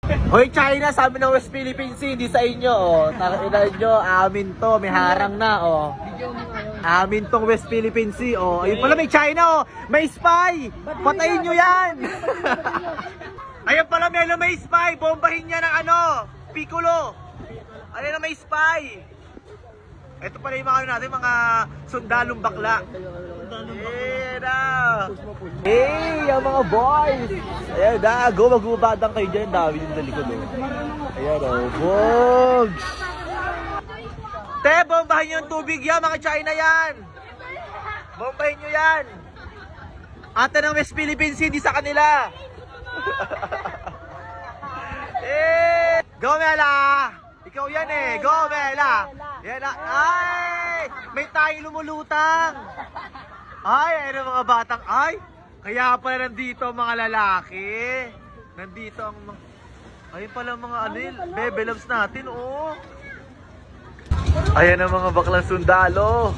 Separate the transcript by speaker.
Speaker 1: Hoy China, sabi ng West Philippine Sea, hindi sa inyo oh. Takinan nyo, amin to, may harang na oh. Amin tong West Philippine Sea oh. Ayun pala may China oh, may spy! Patayin nyo yan! Ayun pala may spy, bombahin niya ng ano, Piccolo. Ayun na may spy. Ito pala yung mga natin, mga sundalong bakla. Hey, ang mga boys! Ayan na, magubadang kayo dyan. Dami yung dalikod oh. Ayan oh, bogs! Te, bombahin nyo yung tubig yan, mga China yan! Bombahin nyo yan! Ate ng West Philippine Sea, di sa kanila! Eh, go Mela! Ikaw yan eh, go Mela! Yan na, ay! May tayo lumulutang! Ay, ano mga batang, ay! Kaya pala nandito ang mga lalaki. Nandito ang mga, ayun pala mga anil, bebe loves natin, oh! Ayan ang mga baklang sundalo!